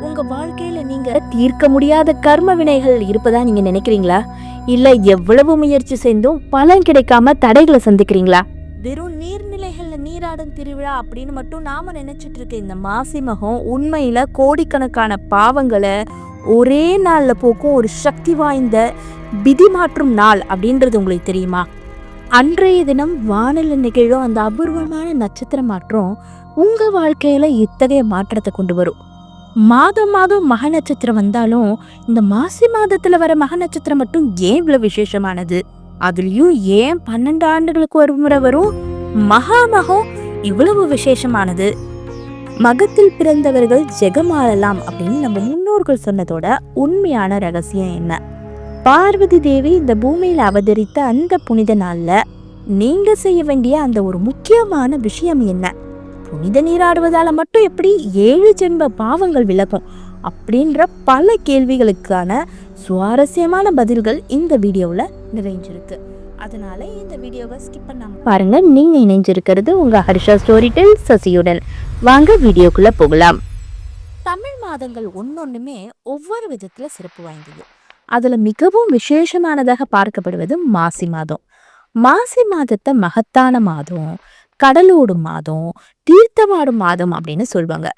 உங்க வாழ்க்கையில நீங்க தீர்க்க முடியாத கர்ம வினைகள் இருப்பதா நீங்க நினைக்கிறீங்களா? இல்ல எவ்வளவு முயற்சி செய்தும் பலன் கிடைக்காம தடைகளை சந்திக்கிறீங்களா? வெறும் நீர்நிலைகள்ல நீராடும் திருவிழா அப்படின்னு மட்டும் நாம நினைச்சிட்டு இருக்க இந்த மாசி மகம் உண்மையில கோடிக்கணக்கான பாவங்களை ஒரே நாள்ல போக்கும் ஒரு சக்தி வாய்ந்த விதி மாற்றும் நாள் அப்படின்றது உங்களுக்கு தெரியுமா? அன்றைய தினம் வானிலை நிகழும் அந்த அபூர்வமான நட்சத்திர மாற்றம் உங்க வாழ்க்கையில இத்தகைய மாற்றத்தை கொண்டு வரும். மாதம் மாதம் மக நட்சத்திரம் வந்தாலும் இந்த மாசி மாதத்துல வர மக நட்சத்திரம் மட்டும் ஏன் இவ்வளவு விசேஷமானது? அதுலயும் ஏன் 12 ஆண்டுகளுக்கு ஒரு முறை வரும் மகா மகம் இவ்வளவு விசேஷமானது? மகத்தில் பிறந்தவர்கள் ஜெகமாளலாம் அப்படின்னு நம்ம முன்னோர்கள் சொன்னதோட உண்மையான ரகசியம் என்ன? பார்வதி தேவி இந்த பூமியில அவதரித்த அந்த புனித நாள்ல நீங்க செய்ய வேண்டிய அந்த ஒரு முக்கியமான விஷயம் என்ன? புனித நீராடுவதால மட்டும் எப்படி 7 ஜென்ம பாவங்கள் விலகும் அப்படின்ற பல கேள்விகளுக்கான சுவாரஸ்யமான பதில்கள் இந்த வீடியோவில் நிறைஞ்சிருக்கு. அதனால இந்த வீடியோவை ஸ்கிப் பண்ணாம பாருங்க. நீங்க இணைஞ்சிருக்கிறது உங்க ஹர்ஷா ஸ்டோரி டெல் சசியுடன். வாங்க வீடியோக்குள்ள போகலாம். தமிழ் மாதங்கள் ஒன்னொன்னுமே ஒவ்வொரு விதத்துல சிறப்பு வாய்ந்தது. அதுல மிகவும் விசேஷமானதாக பார்க்கப்படுவது மாசி மாதம். மாசி மாதத்தை மகத்தான மாதம், கடலோடும் மாதம், தீர்த்தமாடும் மாதம் அப்படின்னு சொல்லுவாங்க.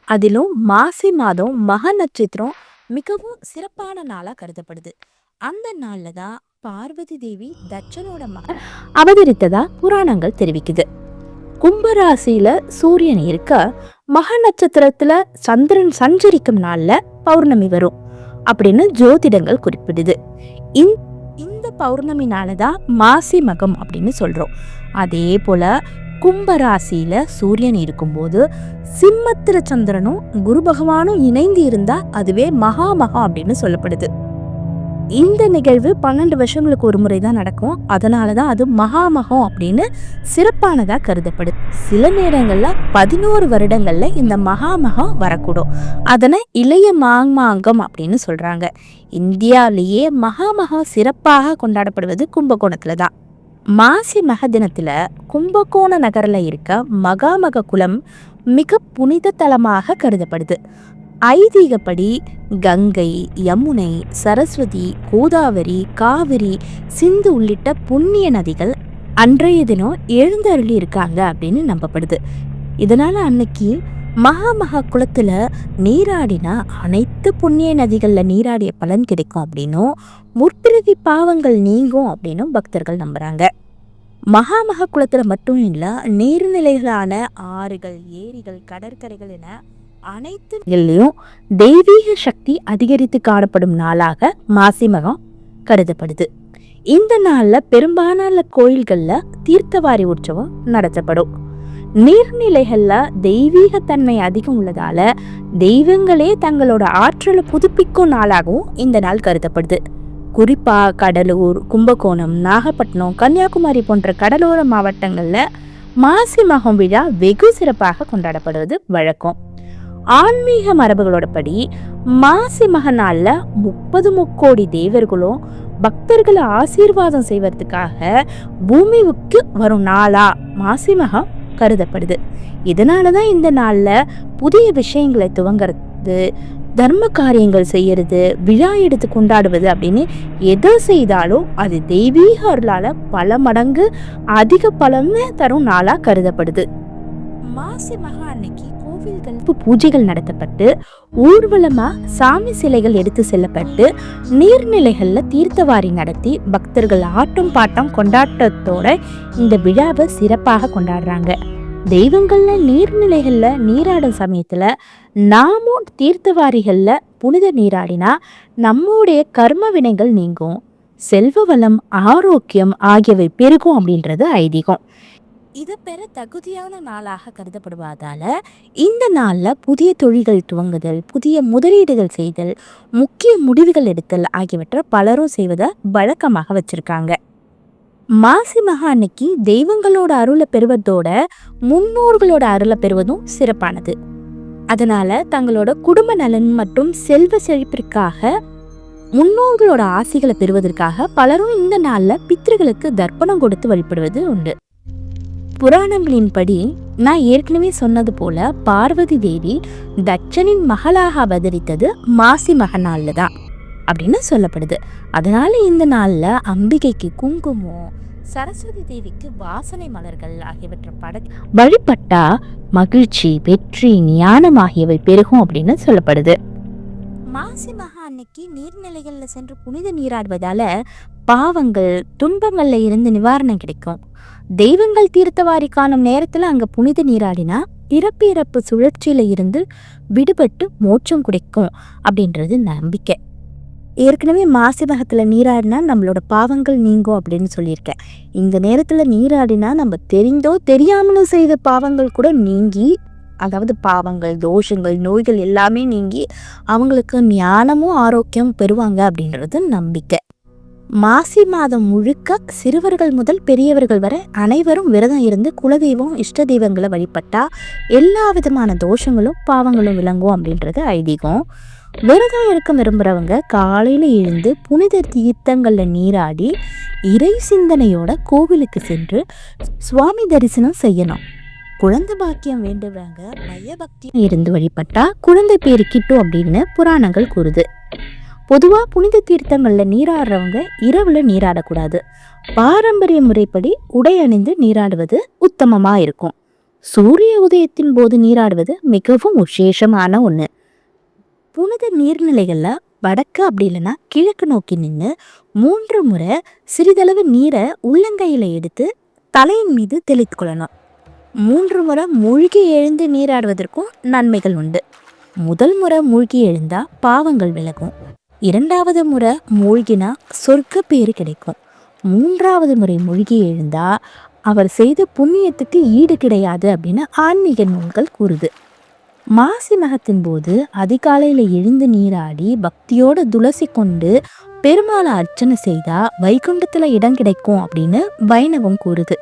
அதிலும் மாசி மாதம் மக நட்சத்திரம் மிகவும் சிறப்பான நாளா கருதப்படுது. அந்த நாள்ல தான் பார்வதி தேவி தட்சனோட மகன் அவதரித்ததா புராணங்கள் தெரிவிக்குது. கும்பராசியில சூரியன் இருக்க மக நட்சத்திரத்துல சந்திரன் சஞ்சரிக்கும் நாள்ல பௌர்ணமி வரும் அப்படின்னு ஜோதிடங்கள் குறிப்பிடுது. இந்த பௌர்ணமி நாளதான் மாசி மகம் அப்படின்னு சொல்றோம். அதே போல கும்பராசியில சூரியன் இருக்கும்போது சிம்மத்திர சந்திரனும் குரு பகவானும் இணைந்து இருந்தா அதுவே மகாமகம் அப்படின்னு சொல்லப்படுது. இந்த நிகழ்வு 12 வருஷங்களுக்கு ஒரு முறை தான் நடக்கும். அதனாலதான் அது மகாமகம் அப்படின்னு சிறப்பானதா கருதப்படுது. சில நேரங்கள்ல 11 வருடங்கள்ல இந்த மகாமகம் வரக்கூடும். அதனை இளைய மாமாங்கம் அப்படின்னு சொல்றாங்க. இந்தியாவிலேயே மகாமகம் சிறப்பாக கொண்டாடப்படுவது கும்பகோணத்துல தான். மாசி மக தினத்துல கும்பகோண நகர்ல இருக்க மகாமக குளம் மிக புனித தலமாக கருதப்படுது. ஐதீகப்படி கங்கை, யமுனை, சரஸ்வதி, கோதாவரி, காவிரி, சிந்து உள்ளிட்ட புண்ணிய நதிகள் அன்றைய தினம் எழுந்தருளி இருக்காங்க அப்படின்னு நம்பப்படுது. இதனால அன்னைக்கு மகாமகா குளத்துல நீராடினா அனைத்து புண்ணிய நதிகள்ல நீராடிய பலன் கிடைக்கும் அப்படின்னும் முற்பிறவி பாவங்கள் நீங்கும் அப்படின்னும் பக்தர்கள் நம்புறாங்க. மகாமகா குளத்துல மட்டும் இல்ல, நீர்நிலைகளான ஆறுகள், ஏரிகள், கடற்கரைகள் என அனைத்து நிலையிலும் தெய்வீக சக்தி அதிகரித்து காணப்படும் நாளாக மாசி மகம் கருதப்படுது. இந்த நாள்ல பெரும்பாலான கோயில்கள்ல தீர்த்தவாரி உற்சவம் நடத்தப்படும். நீர்நிலைகள்ல தெய்வீக தன்மை அதிகம் உள்ளதால தெய்வங்களே தங்களோட ஆற்றலை புதுப்பிக்கும் நாளாகவும் இந்த நாள் கருதப்படுது. குறிப்பா கடலூர், கும்பகோணம், நாகப்பட்டினம், கன்னியாகுமரி போன்ற கடலோர மாவட்டங்கள்ல மாசி மகம் விழா வெகு சிறப்பாக கொண்டாடப்படுவது வழக்கம். ஆன்மீக மரபுகளோட படி மாசி மக நாள்ல 30 முக்கோடி தேவர்களும் பக்தர்களை ஆசீர்வாதம் செய்வதற்காக பூமிக்கு வரும் நாளா மாசி மகம் கருதப்படுது. இதனாலதான் இந்த நாள்ல புதிய விஷயங்களை துவங்கிறது, தர்ம காரியங்கள் செய்யறது, விழா எடுத்து கொண்டாடுவது அப்படின்னு எதை செய்தாலும் அது தெய்வீக அருளால பல மடங்கு அதிக பலன்னு தரும் நாளா கருதப்படுது. மாசி மகா அன்னைக்கு கோவில்கள் பூஜைகள் நடத்தப்பட்டு ஊர்வலமா சாமி சிலைகள் எடுத்து செல்லப்பட்டு நீர்நிலைகள்ல தீர்த்தவாரி நடத்தி பக்தர்கள் ஆட்டம் பாட்டம் கொண்டாட்டத்தோட இந்த விழாவை சிறப்பாக கொண்டாடுறாங்க. தெய்வங்கள்ல நீர்நிலைகள்ல நீராடும் சமயத்துல நாமும் தீர்த்தவாரிகள்ல புனித நீராடினா நம்முடைய கர்ம வினைகள் நீங்கும், செல்வ வளம், ஆரோக்கியம் ஆகியவை பெருகும் அப்படின்றது ஐதீகம். இதை பெற தகுதியான நாளாக கருதப்படுவதால இந்த நாள்ல புதிய தொழில்கள் துவங்குதல், புதிய முதலீடுகள் செய்தல், முக்கிய முடிவுகள் எடுத்தல் ஆகியவற்றை பலரும் செய்வதை வழக்கமாக வச்சிருக்காங்க. மாசி மகா அன்னைக்கு தெய்வங்களோட அருளை பெறுவதோட முன்னோர்களோட அருளை பெறுவதும் சிறப்பானது. அதனால தங்களோட குடும்ப நலன் மற்றும் செல்வ செழிப்பிற்காக முன்னோர்களோட ஆசைகளை பெறுவதற்காக பலரும் இந்த நாள்ல பித்ருகளுக்கு தர்ப்பணம் கொடுத்து வழிபடுவது உண்டு. புராணங்களின்படி நான் ஏற்கனவே சொன்னது போல பார்வதி தேவி தட்சனின் மகளாக அவதரித்தது மாசி மகநாள்ல தான் அப்படின்னு சொல்லப்படுது. அதனால இந்த நாள்ல அம்பிகைக்கு குங்குமம், சரஸ்வதி தேவிக்கு வாசனை மலர்கள் ஆகியவற்றை வழிபட்டா மகிழ்ச்சி, வெற்றி, ஞானம் ஆகியவை பெருகும் அப்படின்னு சொல்லப்படுது. மாசி மகா அன்னைக்கு நீர்நிலைகள்ல சென்று புனித நீராடுவதால பாவங்கள், துன்பங்கள்ல இருந்து நிவாரணம் கிடைக்கும். தெய்வங்கள் தீர்த்தவாரி காணும் நேரத்துல அங்க புனித நீராடினா இறப்பு சுழற்சியில இருந்து விடுபட்டு மோட்சம் கிடைக்கும் அப்படின்றது நம்பிக்கை. ஏற்கனவே மாசி மகத்துல நீராடினா நம்மளோட பாவங்கள் நீங்கும் அப்படின்னு சொல்லியிருக்கேன். இந்த நேரத்துல நீராடினா நம்ம தெரிந்தோ தெரியாமலும் செய்த பாவங்கள் கூட நீங்கி, அதாவது பாவங்கள், தோஷங்கள், நோய்கள் எல்லாமே நீங்கி அவங்களுக்கு ஞானமும் ஆரோக்கியம் பெறுவாங்க அப்படின்றது நம்பிக்கை. மாசி மாதம் முழுக்க சிறுவர்கள் முதல் பெரியவர்கள் வரை அனைவரும் விரதம் இருந்து குலதெய்வம், இஷ்ட தெய்வங்களை வழிபட்டா எல்லா விதமான தோஷங்களும் பாவங்களும் விளங்கும் அப்படின்றது ஐதீகம். விரதம் இருக்க விரும்புறவங்க காலையில எழுந்து புனித தீர்த்தங்கள்ல நீராடி இறை சிந்தனையோட கோவிலுக்கு சென்று சுவாமி தரிசனம் செய்யணும். குழந்தை பாக்கியம் வேண்டுறவங்க பயபக்தி இருந்து வழிபட்டா குழந்தை பேரு கிட்டும் அப்படின்னு புராணங்கள் கூறுது. பொதுவா புனித தீர்த்தங்கள்ல நீராடுறவங்க இரவுல நீராடக்கூடாது. பாரம்பரிய முறைப்படி உடை அணிந்து நீராடுவது உத்தமமா இருக்கும். சூரிய உதயத்தின் போது நீராடுவது மிகவும் விசேஷமான ஒண்ணு. புனித நீர்நிலைகள்ல வடக்கு அப்படி இல்லைன்னா கிழக்கு நோக்கி நின்று 3 முறை சிறிதளவு நீரை உள்ளங்கையில எடுத்து தலையின் மீது தெளித்து கொள்ளணும். 3 முறை மூழ்கி எழுந்து நீராடுவதற்கும் நன்மைகள் உண்டு. முதல் முறை மூழ்கி எழுந்தா பாவங்கள் விலகும். 2வது முறை மூழ்கினா சொர்க்க பேரு கிடைக்கும். 3வது முறை மூழ்கி எழுந்தா அவர் செய்த புண்ணியத்துக்கு ஈடு கிடையாது அப்படின்னு ஆன்மீக நூல்கள் கூறுது. மாசி மகத்தின் போது அதிகாலையில எழுந்து நீராடி பக்தியோட துளசி கொண்டு பெருமாளை அர்ச்சனை செய்தா வைகுண்டத்துல இடம் கிடைக்கும் அப்படின்னு வைணவம் கூறுது.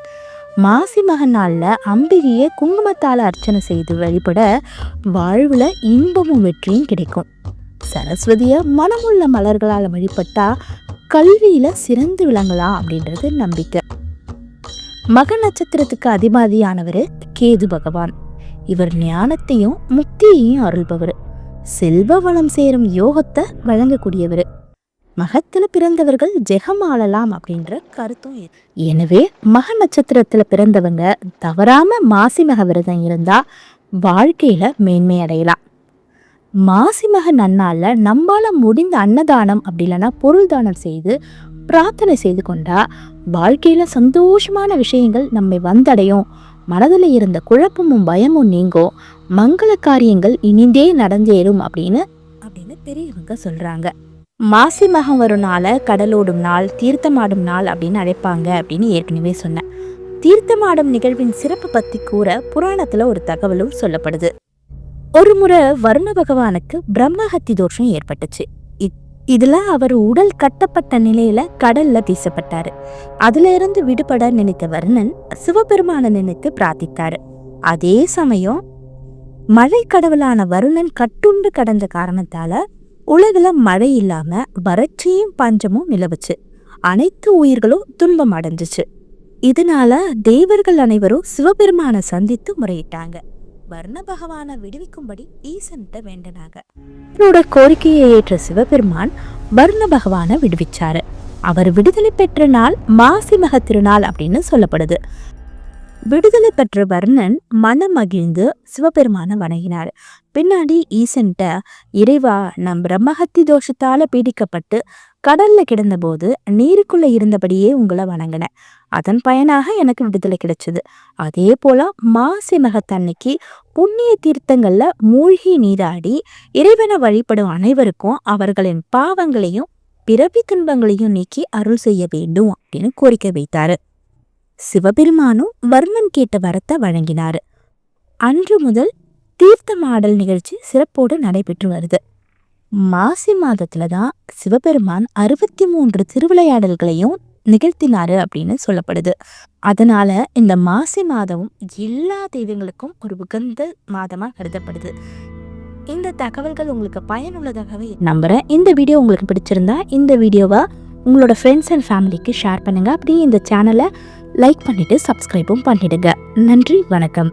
மாசி மக நாள்ல அம்பிகையை குங்குமத்தால அர்ச்சனை செய்து வழிபட வாழ்வுல இன்பமும் வெற்றியும் கிடைக்கும். சரஸ்வதிய மனமுள்ள மலர்களால் வழிபட்டா கல்வியில சிறந்து விளங்கலாம் அப்படின்றது நம்பிக்கை. மக நட்சத்திரத்துக்கு அதிபதியானவர் கேது பகவான். இவர் ஞானத்தையும் முக்தியையும் அருள்பவர். செல்வ வளம் சேரும் யோகத்தை வழங்கக்கூடியவர். மகத்துல பிறந்தவர்கள் ஜெகம் ஆளலாம் அப்படின்ற கருத்தும். எனவே மக நட்சத்திரத்துல பிறந்தவங்க தவறாம மாசி மக விரதம் இருந்தா வாழ்க்கையில மேன்மை அடையலாம். மாசி மக நன்னால நம்மால முடிந்த அன்னதானம் அப்படி இல்லைன்னா பொருள் தானம் செய்து பிரார்த்தனை செய்து கொண்டா வாழ்க்கையில சந்தோஷமான விஷயங்கள் நம்மை வந்தடையும். மனதில் இருந்த குழப்பமும் பயமும் நீங்கும். மங்கள காரியங்கள் இனிந்தே நடந்தேறும் அப்படின்னு பெரியவங்க சொல்றாங்க. மாசி மகம் வரும் நாளை கடலோடும் நாள், தீர்த்தமாடும் நாள் அப்படின்னு அழைப்பாங்க அப்படின்னு ஏற்கனவே சொன்னேன். தீர்த்தமாடும் நிகழ்வின் சிறப்பு பத்தி கூற புராணத்துல ஒரு தகவலும் சொல்லப்படுது. ஒரு முறை வருண பகவானுக்கு பிரம்மஹத்தி தோஷம் ஏற்பட்டுச்சு. இதுல அவர் உடல் கட்டப்பட்ட நிலையில கடல்ல வீசப்பட்டாரு. அதுல இருந்து விடுபட நினைத்த வருணன் சிவபெருமான நினைத்து பிரார்த்தித்தாரு. அதே சமயம் மழை கடவுளான வருணன் கட்டுண்டு கடந்த காரணத்தால உலகில மழை இல்லாம வறட்சியும் பஞ்சமும் நிலவுச்சு. அனைத்து உயிர்களும் துன்பம் அடைஞ்சிச்சு. இதனால தேவர்கள் அனைவரும் சிவபெருமான சந்தித்து முறையிட்டாங்க. வர்ண பகவானை விடுவிக்கும்படி ஈசன்கிட்ட வேண்டினாங்க. அவரோட கோரிக்கையை ஏற்ற சிவபெருமான் வர்ண பகவானை விடுவிச்சாரு. அவர் விடுதலை பெற்ற நாள் மாசி மக திருநாள் அப்படின்னு சொல்லப்படுது. விடுதலை பெற்ற வர்ணன் மனம் மகிழ்ந்து சிவபெருமானை வணங்கினார். பின்னாடி ஈசன்ட்ட, இறைவா, நம் பிரம்மஹத்தி தோஷத்தால பீடிக்கப்பட்டு கடல்ல கிடந்த போது நீருக்குள்ள இருந்தபடியே உங்களை வணங்கினேன். அதன் பயனாக எனக்கு விடுதலை கிடைச்சது. அதே போல மாசி மகத்தன்னைக்கு புண்ணிய தீர்த்தங்கள்ல மூழ்கி நீராடி இறைவனை வழிபடும் அனைவருக்கும் அவர்களின் பாவங்களையும் பிறவி துன்பங்களையும் நீக்கி அருள் செய்ய வேண்டும் அப்படின்னு கோரிக்கை வைத்தாரு. சிவபெருமானும் வர்ணன் கேட்ட வரத்தை வழங்கினாரு. அன்று முதல் தீர்த்தமாடல் நிகழ்ச்சி சிறப்போடு நடைபெற்று வருது. மாசி மாதத்துலதான் சிவபெருமான் 63 திருவிளையாடல்களையும் நிகழ்த்தினாரு அப்படின்னு சொல்லப்படுது. அதனால இந்த மாசி மாதமும் எல்லா தெய்வங்களுக்கும் ஒரு உகந்த மாதமா கருதப்படுது. இந்த தகவல்கள் உங்களுக்கு பயனுள்ளதாகவே நம்புறேன். இந்த வீடியோ உங்களுக்கு பிடிச்சிருந்தா இந்த வீடியோவை உங்களோட ஃப்ரெண்ட்ஸ் அண்ட் ஃபேமிலிக்கு ஷேர் பண்ணுங்க. அப்படியே இந்த சேனலை லைக் பண்ணிட்டு சப்ஸ்கிரைபும் பண்ணிடுங்க. நன்றி, வணக்கம்.